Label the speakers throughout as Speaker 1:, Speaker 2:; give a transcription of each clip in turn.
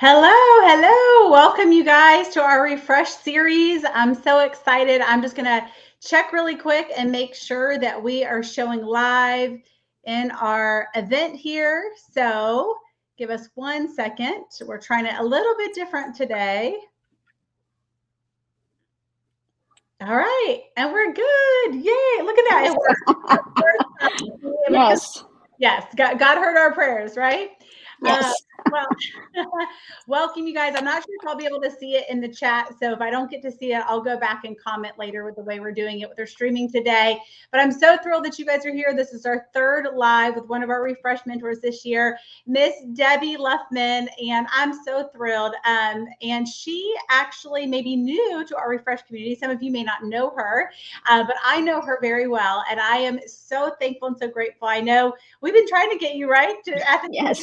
Speaker 1: Hello, hello. Welcome you guys to our Refresh series. I'm so excited. I'm just going to check really quick and make sure that we are showing live in our event here. So give us 1 second. We're trying it a little bit different today. All right. And we're good. Yay. Look at that. It worked.
Speaker 2: Yes.
Speaker 1: Yes. God heard our prayers, right?
Speaker 2: Yes.
Speaker 1: Well, welcome you guys. I'm not sure if I'll be able to see it in the chat. So if I don't get to see it, I'll go back and comment later with the way we're doing it with our streaming today. But I'm so thrilled that you guys are here. This is our third live with one of our Refresh mentors this year, Miss Debbie Luffman. And I'm so thrilled. And she actually may be new to our Refresh community. Some of you may not know her, but I know her very well. And I am so thankful and so grateful. I know we've been trying to get you right at the
Speaker 2: Yes.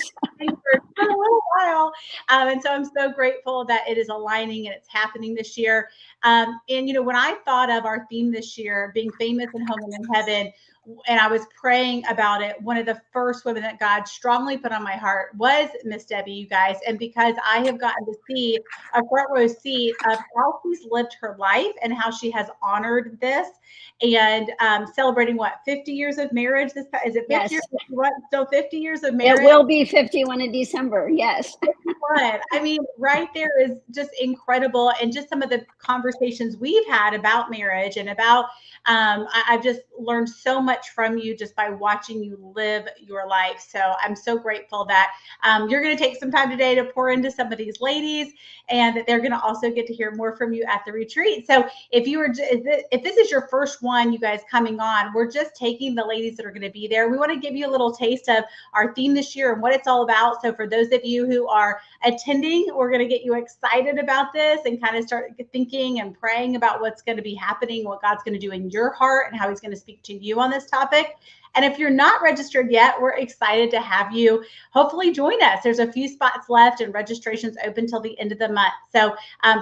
Speaker 1: for a little while. And so I'm so grateful that it is aligning and it's happening this year. And, when I thought of our theme this year, being famous in home and in heaven, and I was praying about it, one of the first women that God strongly put on my heart was Miss Debbie, you guys. And because I have gotten to see a front row seat of how she's lived her life and how she has honored this and celebrating 50 years of marriage. Is it 50
Speaker 2: Yes.
Speaker 1: years? What? So 50 years of marriage.
Speaker 2: It will be 51 in December. Yes.
Speaker 1: I mean, right there is just incredible. And just some of the conversations we've had about marriage and about, I've just learned so much from you just by watching you live your life. So I'm so grateful that you're going to take some time today to pour into some of these ladies and that they're going to also get to hear more from you at the retreat. So if this is your first one, you guys coming on, we're just taking the ladies that are going to be there. We want to give you a little taste of our theme this year and what it's all about. So for those of you who are attending, we're going to get you excited about this and kind of start thinking and praying about what's going to be happening, what God's going to do in your heart and how he's going to speak to you on this topic. And if you're not registered yet, we're excited to have you hopefully join us. There's a few spots left and registration's open till the end of the month. So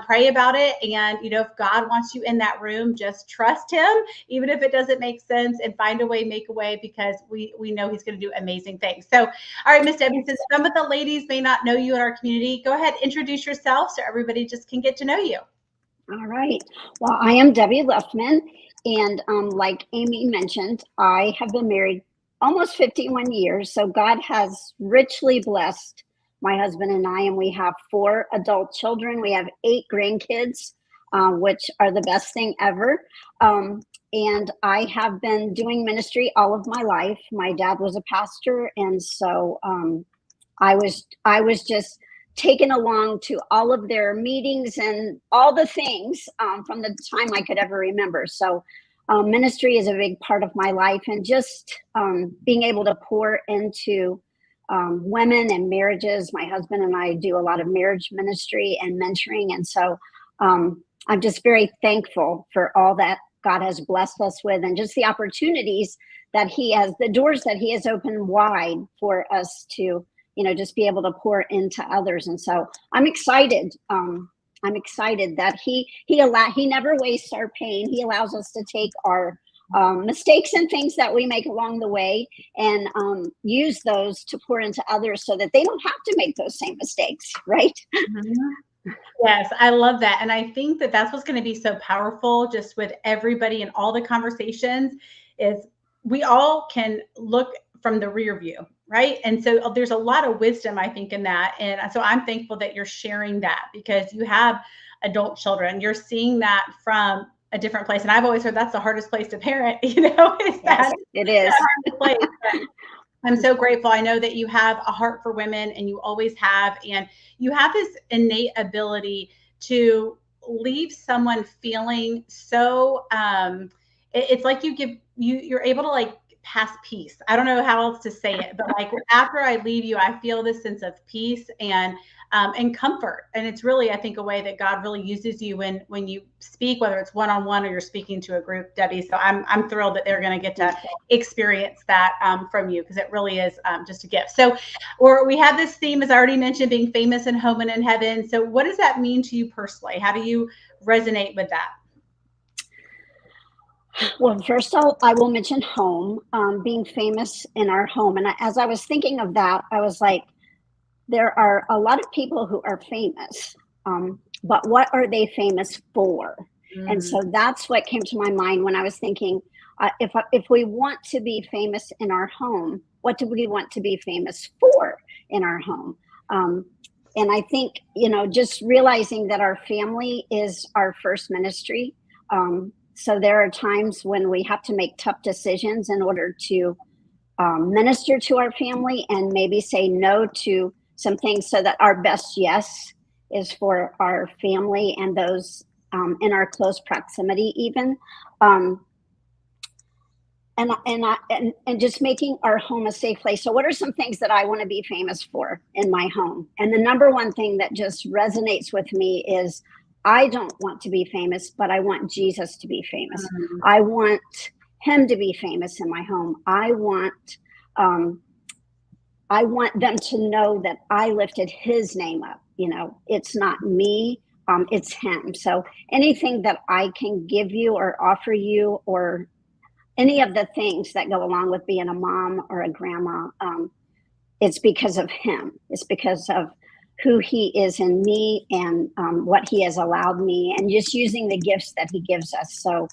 Speaker 1: pray about it. And, if God wants you in that room, just trust him, even if it doesn't make sense, and find a way, make a way, because we know he's going to do amazing things. So, all right, Miss Debbie, since some of the ladies may not know you in our community, go ahead, introduce yourself so everybody just can get to know you.
Speaker 2: All right. Well, I am Debbie Luffman. And like Amy mentioned, I have been married almost 51 years. So God has richly blessed my husband and I, and we have 4 adult children. We have 8 grandkids, which are the best thing ever. And I have been doing ministry all of my life. My dad was a pastor, and so I was just taken along to all of their meetings and all the things from the time I could ever remember. So ministry is a big part of my life, and just being able to pour into women and marriages. My husband and I do a lot of marriage ministry and mentoring. And so I'm just very thankful for all that God has blessed us with, and just the opportunities that the doors that he has opened wide for us to, just be able to pour into others. And so I'm excited. I'm excited that he never wastes our pain. He allows us to take our mistakes and things that we make along the way and use those to pour into others so that they don't have to make those same mistakes, right?
Speaker 1: Mm-hmm. Yes, I love that. And I think that that's what's going to be so powerful just with everybody and all the conversations is we all can look from the rear view, right? And so there's a lot of wisdom, I think, in that. And so I'm thankful that you're sharing that because you have adult children. You're seeing that from a different place. And I've always heard that's the hardest place to parent, is
Speaker 2: Yes,
Speaker 1: that
Speaker 2: it is.
Speaker 1: hardest place. I'm so grateful. I know that you have a heart for women, and you always have. And you have this innate ability to leave someone feeling so, it's like you're able to like pass peace. I don't know how else to say it, but like after I leave you, I feel this sense of peace and comfort. And it's really, I think, a way that God really uses you when you speak, whether it's one-on-one or you're speaking to a group, Debbie. So I'm thrilled that they're going to get to experience that from you, because it really is just a gift. So we have this theme, as I already mentioned, being famous in home and in heaven. So what does that mean to you personally? How do you resonate with that?
Speaker 2: Well, first I will mention home, being famous in our home. And as I was thinking of that, I was like, there are a lot of people who are famous, but what are they famous for? And so that's what came to my mind when I was thinking, if we want to be famous in our home, what do we want to be famous for in our home? And I think, just realizing that our family is our first ministry. So there are times when we have to make tough decisions in order to minister to our family and maybe say no to some things, so that our best yes is for our family and those in our close proximity even. And just making our home a safe place. So what are some things that I want to be famous for in my home? And the number one thing that just resonates with me is, I don't want to be famous, but I want Jesus to be famous. I want him to be famous in my home. I want them to know that I lifted his name up. It's not me, it's him. So anything that I can give you or offer you, or any of the things that go along with being a mom or a grandma, it's because of him. It's because of who he is in me, and what he has allowed me, and just using the gifts that he gives us. So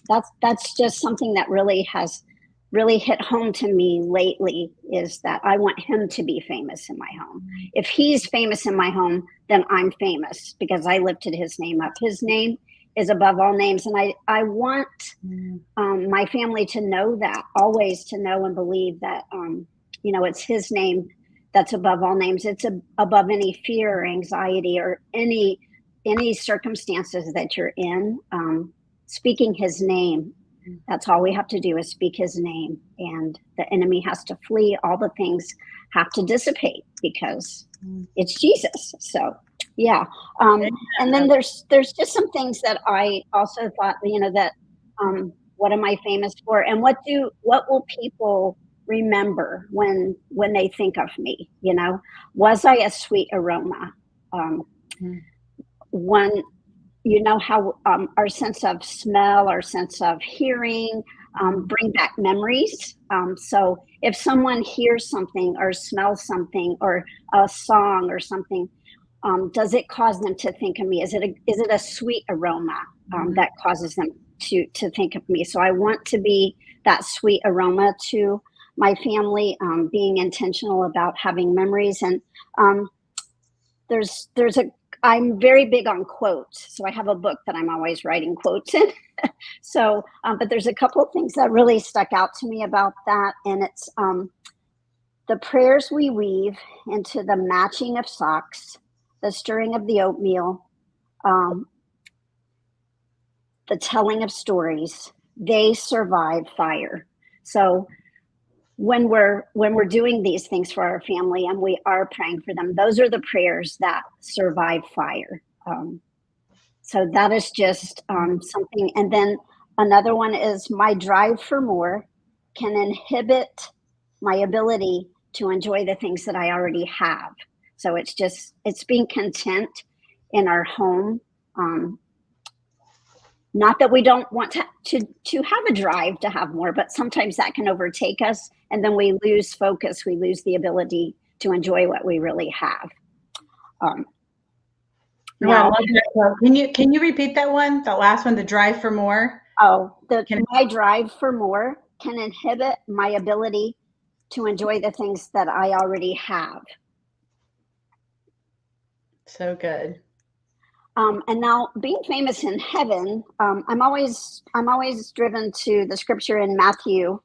Speaker 2: that's just something that really has hit home to me lately, is that I want him to be famous in my home. If he's famous in my home, then I'm famous because I lifted his name up. His name is above all names. And I want my family to know that, always to know and believe that, it's his name that's above all names. It's above any fear or anxiety or any circumstances that you're in. Speaking his name, that's all we have to do, is speak his name, and the enemy has to flee. All the things have to dissipate because it's Jesus. So yeah. And then there's just some things that I also thought, that what am I famous for, and what will people remember when they think of me? Was I a sweet aroma? How our sense of smell, our sense of hearing bring back memories. So if someone hears something or smells something or a song or something, does it cause them to think of me? Is it a sweet aroma that causes them to think of me? So I want to be that sweet aroma to my family, being intentional about having memories. And I'm very big on quotes. So I have a book that I'm always writing quotes in. So, but there's a couple of things that really stuck out to me about that. And it's the prayers we weave into the matching of socks, the stirring of the oatmeal, the telling of stories, they survive fire. So when we're doing these things for our family and we are praying for them, those are the prayers that survive fire. So that is just something. And then another one is, my drive for more can inhibit my ability to enjoy the things that I already have. So it's being content in our home. Not that we don't want to have a drive to have more, but sometimes that can overtake us, and then we lose focus. We lose the ability to enjoy what we really have.
Speaker 1: Now, can you repeat that one? The last one, the drive for more.
Speaker 2: My drive for more can inhibit my ability to enjoy the things that I already have.
Speaker 1: So good.
Speaker 2: And now, being famous in heaven, I'm always driven to the scripture in Matthew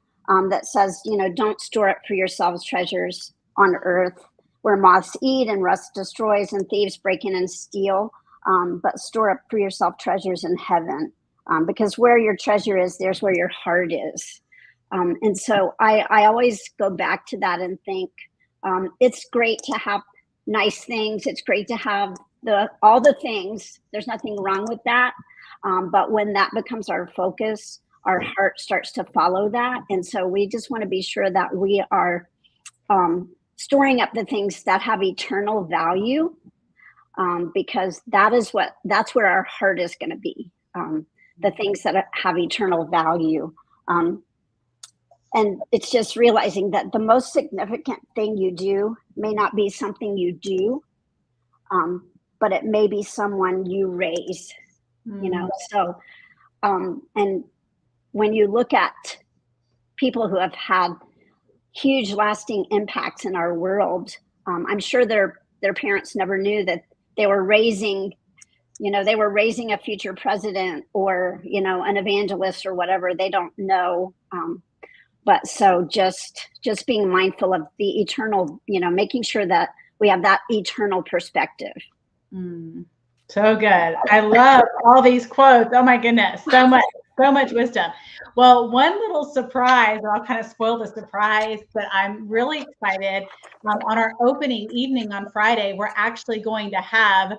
Speaker 2: that says, don't store up for yourselves treasures on earth where moths eat and rust destroys and thieves break in and steal, but store up for yourself treasures in heaven, because where your treasure is, there's where your heart is. And so I always go back to that and think, it's great to have nice things. It's great to have all the things. There's nothing wrong with that. But when that becomes our focus, our heart starts to follow that. And so we just want to be sure that we are storing up the things that have eternal value, because that's where our heart is going to be. The things that have eternal value. And it's just realizing that the most significant thing you do may not be something you do, but it may be someone you raise, you know. So, and when you look at people who have had huge lasting impacts in our world, I'm sure their parents never knew that they were raising, you know, they were raising a future president or, you know, an evangelist or whatever. They don't know. But so just being mindful of the eternal, you know, making sure that we have that eternal perspective.
Speaker 1: So good. I love all these quotes. Oh my goodness. So much wisdom. Well, one little surprise, I'll kind of spoil the surprise, but I'm really excited. On our opening evening on Friday, we're actually going to have,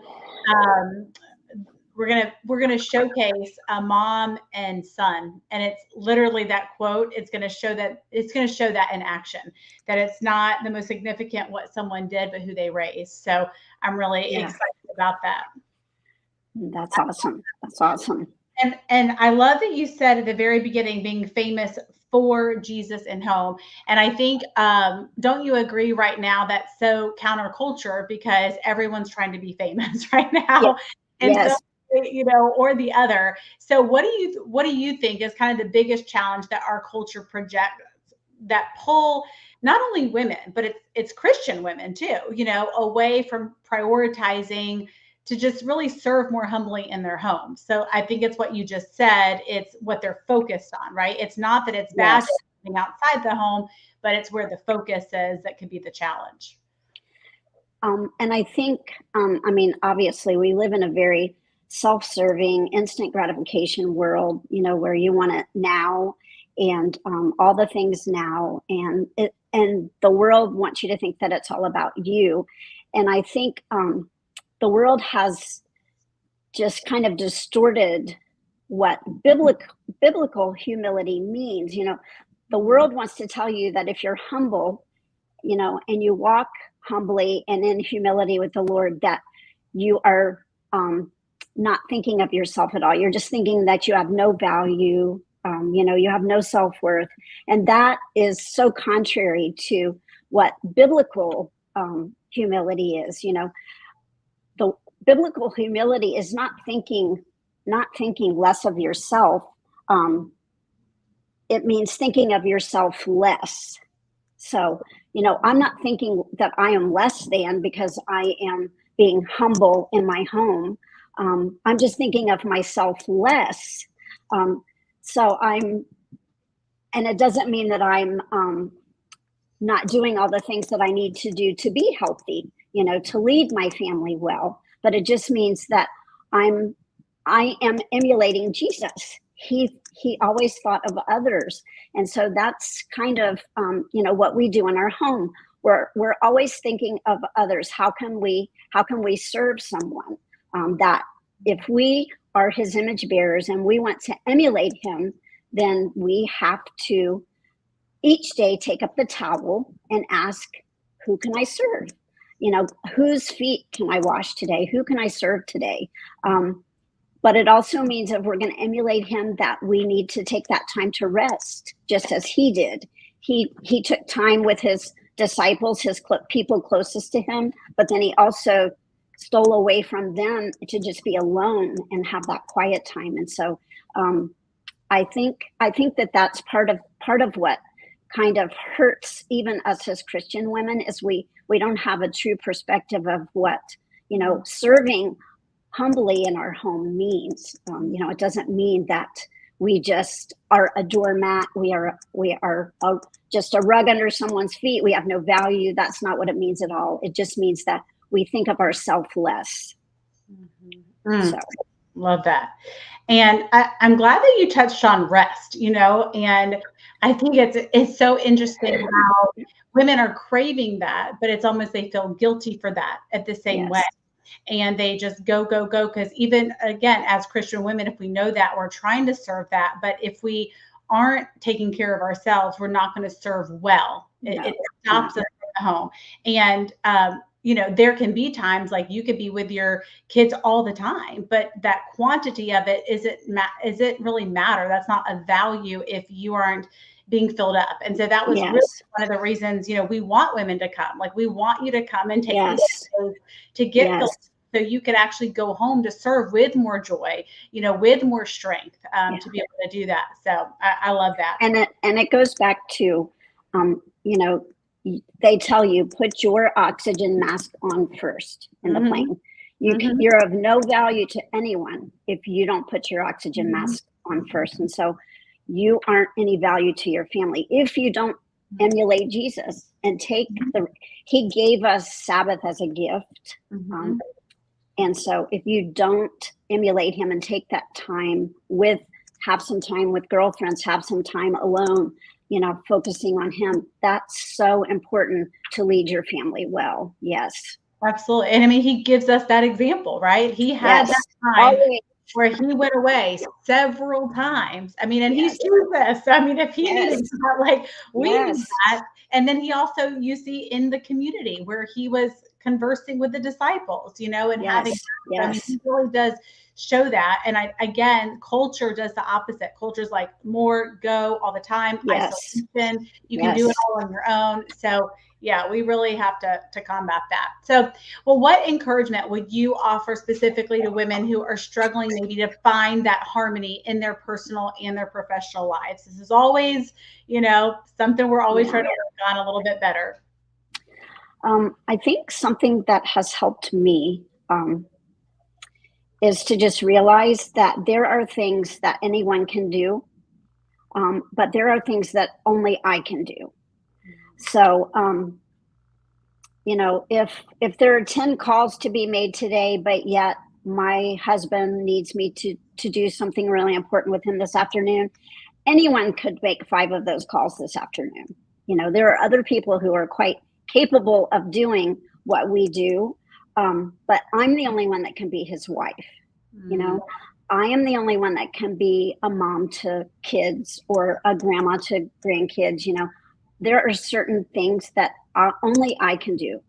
Speaker 1: we're gonna showcase a mom and son, and it's literally that quote. It's gonna show that in action, that it's not the most significant what someone did, but who they raised. So I'm really excited about that.
Speaker 2: That's awesome. That's awesome.
Speaker 1: And I love that you said at the very beginning, being famous for Jesus in home. And I think, don't you agree right now that's so counterculture, because everyone's trying to be famous right now? And
Speaker 2: yes.
Speaker 1: So, you know, or the other. So what do you think is kind of the biggest challenge that our culture projects, that pull not only women, but it's Christian women too, you know, away from prioritizing to just really serve more humbly in their home? So I think it's what you just said. It's what they're focused on, right? It's not that it's bad being outside the home, but it's where the focus is that could be the challenge.
Speaker 2: And I think, I mean, obviously we live in a very self-serving, instant gratification world, you know, where you want it now and all the things now, and the world wants you to think that it's all about you. And I think the world has just kind of distorted what biblical humility means. You know, the world wants to tell you that if you're humble, you know, and you walk humbly and in humility with the Lord, that you are not thinking of yourself at all. You're just thinking that you have no value, you know, you have no self-worth. And that is so contrary to what biblical humility is. You know, the biblical humility is not thinking less of yourself. It means thinking of yourself less. So, you know, I'm not thinking that I am less than because I am being humble in my home. I'm just thinking of myself less. So and it doesn't mean that I'm not doing all the things that I need to do to be healthy, you know, to lead my family well. But it just means that I am emulating Jesus. He always thought of others. And so that's kind of, you know, what we do in our home. We're always thinking of others. How can we serve someone? That if we are his image bearers and we want to emulate him, then we have to each day take up the towel and ask, who can I serve? You know, whose feet can I wash today? Who can I serve today? But it also means if we're going to emulate him, that we need to take that time to rest, just as he did. He took time with his disciples, his people closest to him, but then he also stole away from them to just be alone and have that quiet time. And so I think that that's part of what kind of hurts even us as Christian women, is we don't have a true perspective of what, you know, serving humbly in our home means. You know, it doesn't mean that we just are a doormat. We are just a rug under someone's feet. We have no value. That's not what it means at all. It just means that we think of ourselves less.
Speaker 1: So. Love that. And I'm glad that you touched on rest, you know, and I think it's so interesting how women are craving that, but it's almost they feel guilty for that at the same way. And they just go, because even, again, as Christian women, if we know that, we're trying to serve that. But if we aren't taking care of ourselves, we're not going to serve well. It stops us at home. And, you know, there can be times like you could be with your kids all the time, but that quantity of it, is it really matter? That's not a value if you aren't being filled up. And so that was really
Speaker 2: Yes.
Speaker 1: one of the reasons, we want women to come. Like, we want you to come and take
Speaker 2: Yes.
Speaker 1: to get
Speaker 2: Yes.
Speaker 1: filled, so you could actually go home to serve with more joy, with more strength, to be able to do that. So I love that.
Speaker 2: And it goes back to, they tell you put your oxygen mask on first in the plane. You're of no value to anyone if you don't put your oxygen mask on first. And so you aren't any value to your family if you don't emulate Jesus and he gave us Sabbath as a gift. And so if you don't emulate him and take that time have some time with girlfriends, have some time alone, focusing on him, that's so important to lead your family well. Yes.
Speaker 1: Absolutely. And I mean, he gives us that example, right? He had that time where he went away several times. I mean, and he's Jesus. I mean, if he needed that, like, we need that. And then he also, you see in the community where he was conversing with the disciples, and having, I mean, he really does show that. And again, culture does the opposite. Culture's like more go all the time. Isolation. You can do it all on your own. So yeah, we really have to combat that. So, well, what encouragement would you offer specifically to women who are struggling maybe to find that harmony in their personal and their professional lives? This is always, something we're always trying to work on a little bit better.
Speaker 2: I think something that has helped me is to just realize that there are things that anyone can do, but there are things that only I can do. So, if there are 10 calls to be made today, but yet my husband needs me to do something really important with him this afternoon, anyone could make 5 of those calls this afternoon. There are other people who are quite capable of doing what we do, but I'm the only one that can be his wife. I am the only one that can be a mom to kids or a grandma to grandkids. There are certain things that only I can do.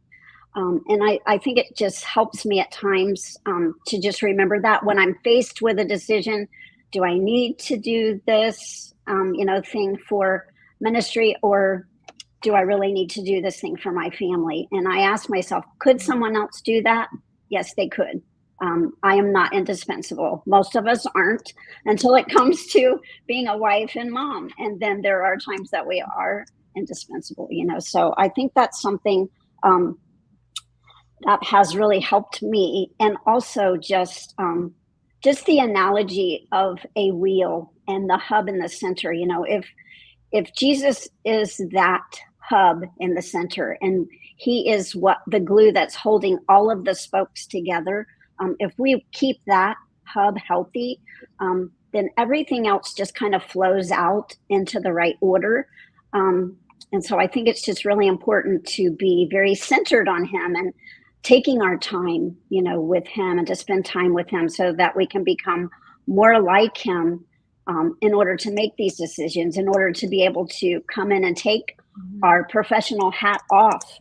Speaker 2: And I think it just helps me at times to just remember that when I'm faced with a decision, do I need to do this, thing for ministry, or do I really need to do this thing for my family? And I ask myself, could someone else do that? Yes, they could. I am not indispensable. Most of us aren't until it comes to being a wife and mom. And then there are times that we are indispensable, so I think that's something that has really helped me. And also just the analogy of a wheel and the hub in the center. If Jesus is that hub in the center and he is what the glue that's holding all of the spokes together, if we keep that hub healthy, then everything else just kind of flows out into the right order. And so I think it's just really important to be very centered on him and taking our time, with him, and to spend time with him so that we can become more like him, in order to make these decisions, in order to be able to come in and take our professional hat off,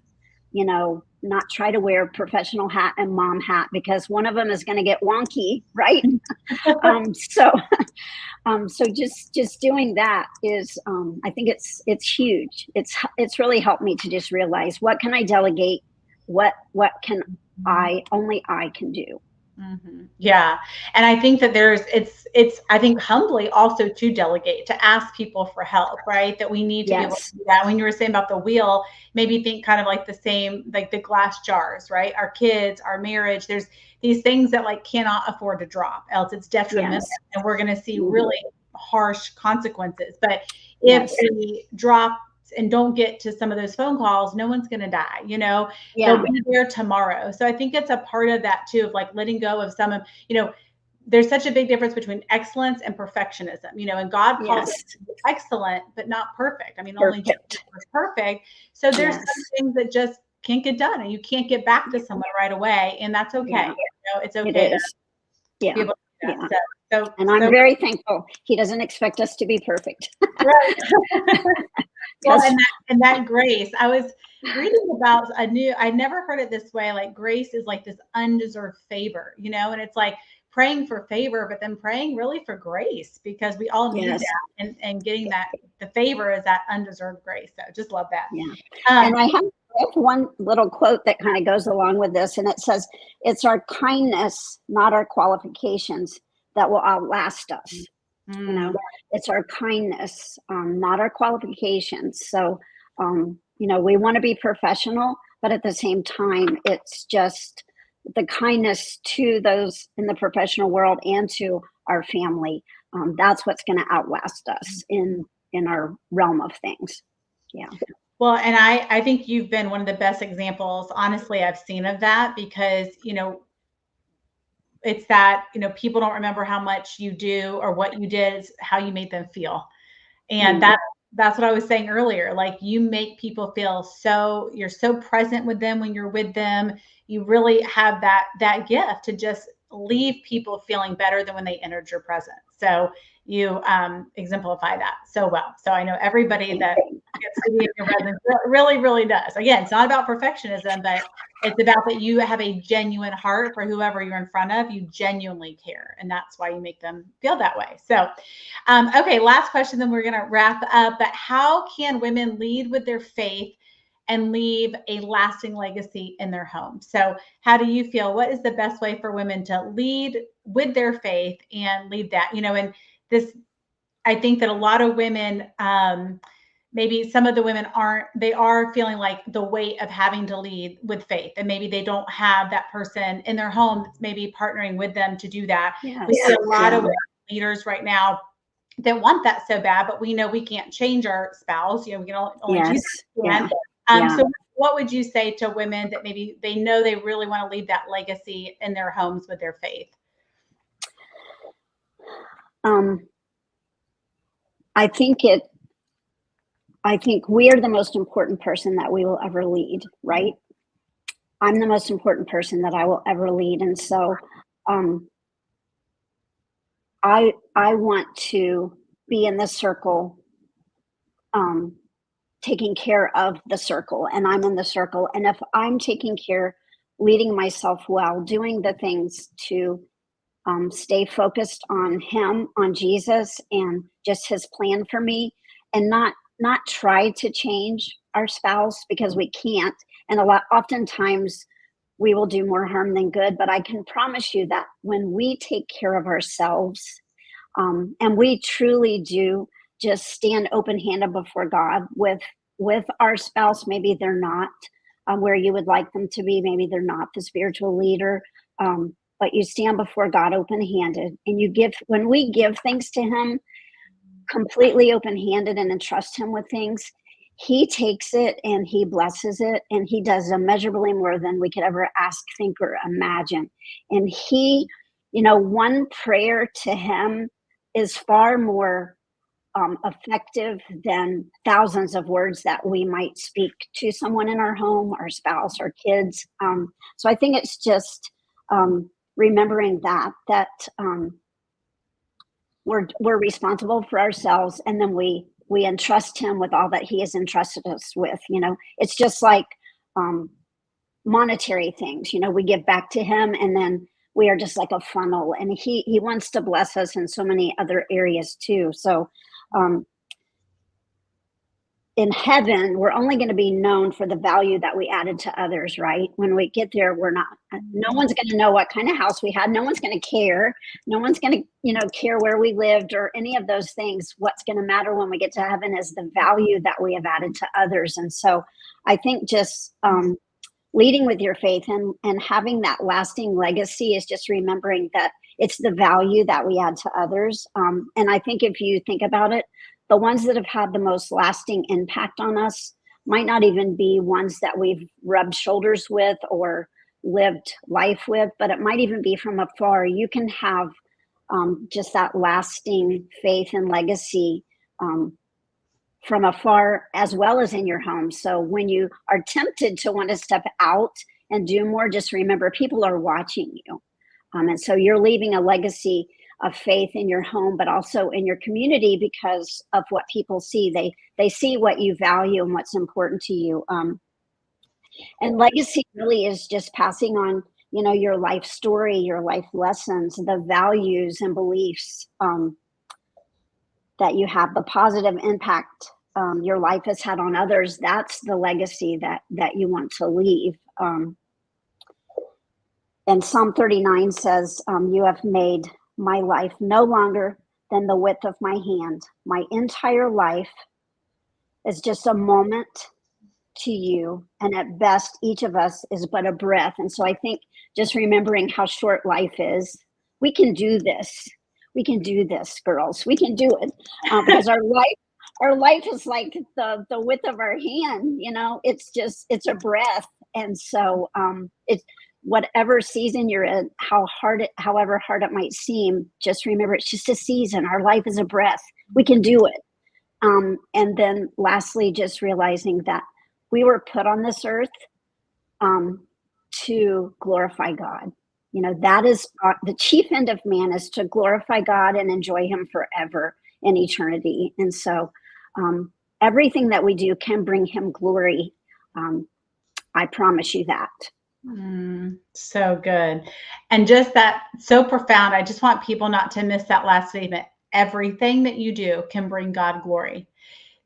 Speaker 2: not try to wear professional hat and mom hat, because one of them is going to get wonky, right? So just doing that is, I think it's huge. It's really helped me to just realize, what can I delegate? What can only I can do.
Speaker 1: Yeah. And I think that it's I think humbly also to delegate, to ask people for help, right? That we need to be able to do that. When you were saying about the wheel, maybe think kind of like the same, like the glass jars, right? Our kids, our marriage, there's these things that like cannot afford to drop, else it's detrimental. And we're going to see really harsh consequences. But if we drop and don't get to some of those phone calls, no one's going to die, they'll be there tomorrow. So I think it's a part of that too, of like letting go of some of, there's such a big difference between excellence and perfectionism, and God calls us excellent, but not perfect. I mean, only Jesus was perfect. So there's some things that just can't get done, and you can't get back to someone right away. And that's okay. It's okay. Be able to do that.
Speaker 2: And I'm very thankful. He doesn't expect us to be perfect.
Speaker 1: Right. Well, and that grace, I was reading about I never heard it this way. Like, grace is like this undeserved favor, and it's like praying for favor, but then praying really for grace, because we all need
Speaker 2: Yes.
Speaker 1: that, and getting that, the favor is that undeserved grace. So just love that.
Speaker 2: Yeah. And I have one little quote that kind of goes along with this, and it says, it's our kindness, not our qualifications, that will outlast us. You know, it's our kindness, not our qualifications. So, you know, we want to be professional, but at the same time, it's just the kindness to those in the professional world and to our family. That's what's going to outlast us in our realm of things. Yeah.
Speaker 1: Well, and I think you've been one of the best examples, honestly, I've seen of that, because, you know, it's that, you know, people don't remember how much you do or what you did, it's how you made them feel. And that's what I was saying earlier. Like, you make people feel so, you're so present with them when you're with them. You really have that gift to just leave people feeling better than when they entered your presence. So you exemplify that so well. So I know everybody that gets to be in your presence really, really does. Again, it's not about perfectionism, but it's about that you have a genuine heart for whoever you're in front of. You genuinely care, and that's why you make them feel that way. So, okay, last question, then we're going to wrap up. But how can women lead with their faith and leave a lasting legacy in their home? So how do you feel? What is the best way for women to lead with their faith and leave that? You know, and this, I think that a lot of women, maybe some of the women they are feeling like the weight of having to lead with faith, and maybe they don't have that person in their home that's maybe partnering with them to do that.
Speaker 2: Yes.
Speaker 1: We see a lot of leaders right now that want that so bad, but we know we can't change our spouse. You know, we can only Jesus can. So what would you say to women that maybe they know they really want to leave that legacy in their homes with their faith?
Speaker 2: I think we are the most important person that we will ever lead, right? I'm the most important person that I will ever lead. And so I want to be in the circle, taking care of the circle, and I'm in the circle. And if I'm taking care, leading myself well, doing the things to stay focused on him, on Jesus, and just his plan for me, and not try to change our spouse, because we can't. And oftentimes we will do more harm than good. But I can promise you that when we take care of ourselves, and we truly do just stand open-handed before God with our spouse, maybe they're not where you would like them to be, maybe they're not the spiritual leader, but you stand before God open-handed, and when we give things to him completely open-handed and entrust him with things, he takes it and he blesses it, and he does immeasurably more than we could ever ask, think, or imagine. And he, you know, one prayer to him is far more effective than thousands of words that we might speak to someone in our home, our spouse, our kids. So I think it's just remembering that we're responsible for ourselves, and then we entrust him with all that he has entrusted us with. You know, it's just like monetary things. You know, we give back to him, and then we are just like a funnel, and he wants to bless us in so many other areas too. So in heaven, we're only going to be known for the value that we added to others, right? When we get there, no one's going to know what kind of house we had. No one's going to care. No one's going to, care where we lived or any of those things. What's going to matter when we get to heaven is the value that we have added to others. And so I think just leading with your faith and having that lasting legacy is just remembering that it's the value that we add to others. And I think if you think about it, the ones that have had the most lasting impact on us might not even be ones that we've rubbed shoulders with or lived life with, but it might even be from afar. You can have just that lasting faith and legacy from afar as well as in your home. So when you are tempted to want to step out and do more, just remember people are watching you. And so you're leaving a legacy of faith in your home, but also in your community because of what people see. They see what you value and what's important to you. And legacy really is just passing on your life story, your life lessons, the values and beliefs that you have, the positive impact your life has had on others. That's the legacy that you want to leave. And Psalm 39 says, you have made my life no longer than the width of my hand. My entire life is just a moment to you. And at best, each of us is but a breath. And so I think just remembering how short life is, we can do this. We can do this, girls. We can do it because our life is like the width of our hand. It's a breath. And so it's whatever season you're in, however hard it might seem, just remember it's just a season. Our life is a breath. We can do it. And then lastly, just realizing that we were put on this earth to glorify God. That is the chief end of man, is to glorify God and enjoy him forever in eternity. And so everything that we do can bring him glory. I promise you that.
Speaker 1: So good. And just that, so profound. I just want people not to miss that last statement. Everything that you do can bring God glory.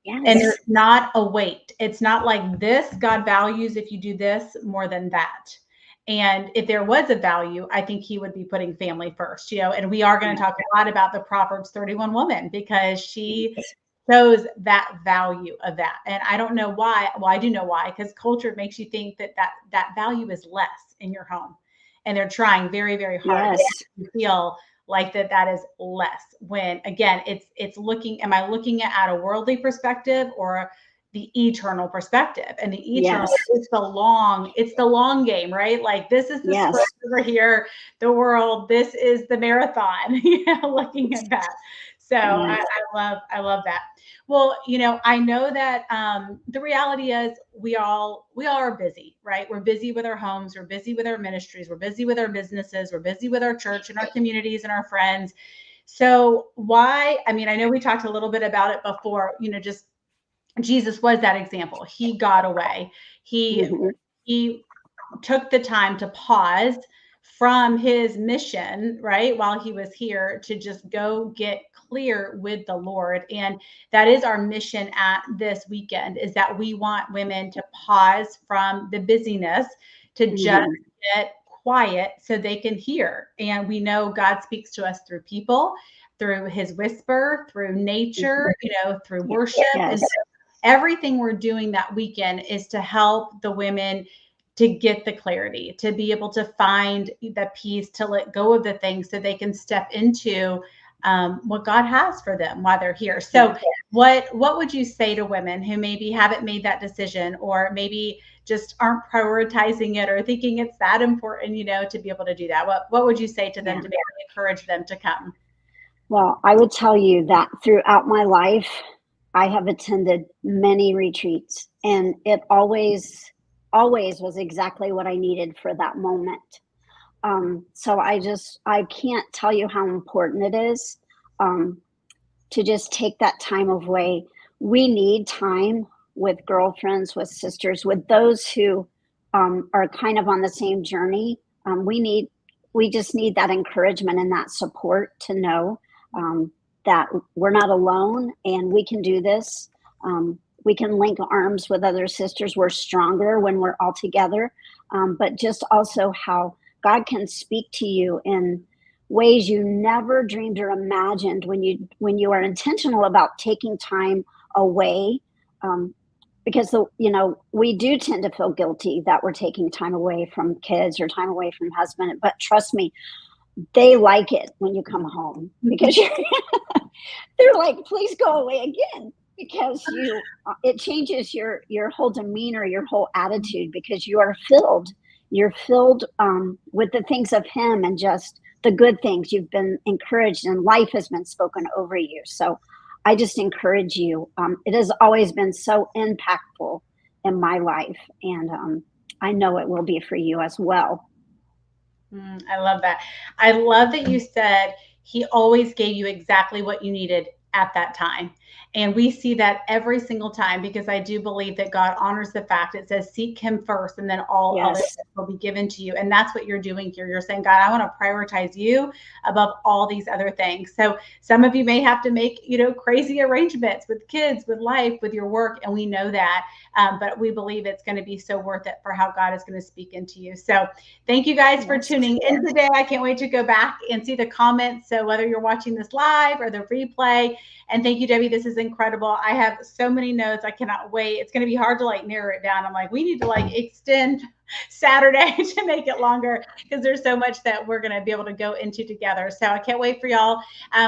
Speaker 1: Yes. And there's not a weight. It's not like this. God values if you do this more than that. And if there was a value, I think he would be putting family first, and we are going to talk a lot about the Proverbs 31 woman, because she shows that value of that. And I don't know why. Well, I do know why, because culture makes you think that value is less in your home. And they're trying very, very hard to feel like that is less, when again, it's looking, am I looking at a worldly perspective or the eternal perspective? And the eternal is it's the long game, right? Like this is the sprint over here, the world, this is the marathon, looking at that. So I love that. Well, I know that the reality is we all are busy, right? We're busy with our homes, we're busy with our ministries, we're busy with our businesses, we're busy with our church and our communities and our friends. So why? I mean, I know we talked a little bit about it before, just Jesus was that example. He got away. He took the time to pause from his mission, right, while he was here, to just go get clear with the Lord. And that is our mission at this weekend, is that we want women to pause from the busyness to just get quiet so they can hear. And we know God speaks to us through people, through his whisper, through nature, through worship. And so everything we're doing that weekend is to help the women to get the clarity, to be able to find the peace, to let go of the things so they can step into what God has for them while they're here. So what would you say to women who maybe haven't made that decision, or maybe just aren't prioritizing it or thinking it's that important, to be able to do that? What would you say to them to maybe encourage them to come?
Speaker 2: Well, I would tell you that throughout my life, I have attended many retreats, and it always was exactly what I needed for that moment. So I can't tell you how important it is to just take that time away. We need time with girlfriends, with sisters, with those who are kind of on the same journey. We just need that encouragement and that support to know that we're not alone and we can do this. We can link arms with other sisters. We're stronger when we're all together. But just also how God can speak to you in ways you never dreamed or imagined when you are intentional about taking time away. Because we do tend to feel guilty that we're taking time away from kids or time away from husband. But trust me, they like it when you come home, because they're like, please go away again, because it changes your whole demeanor, your whole attitude, because you're filled with the things of him and just the good things. You've been encouraged and life has been spoken over you. So I just encourage you. It has always been so impactful in my life, and I know it will be for you as well.
Speaker 1: I love that. I love that you said he always gave you exactly what you needed at that time. And we see that every single time, because I do believe that God honors the fact it says, seek him first, and then all other things will be given to you. And that's what you're doing here. You're saying, God, I want to prioritize you above all these other things. So some of you may have to make, crazy arrangements with kids, with life, with your work. And we know that. But we believe it's going to be so worth it for how God is going to speak into you. So thank you guys for tuning in today. I can't wait to go back and see the comments. So whether you're watching this live or the replay, and thank you, Debbie. This is incredible. I have so many notes. I cannot wait. It's going to be hard to narrow it down. I'm like, we need to extend Saturday to make it longer, because there's so much that we're going to be able to go into together. So I can't wait for y'all.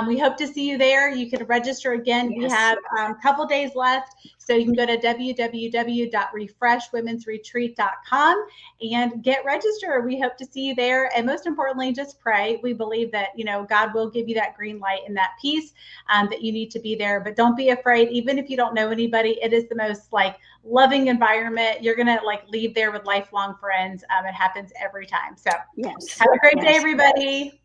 Speaker 1: We hope to see you there. You can register again. We have a couple days left. So you can go to www.refreshwomensretreat.com and get registered. We hope to see you there. And most importantly, just pray. We believe that, God will give you that green light and that peace that you need to be there. But don't be afraid. Even if you don't know anybody, it is the most loving environment. You're going to leave there with lifelong friends. It happens every time. So have a great day, everybody.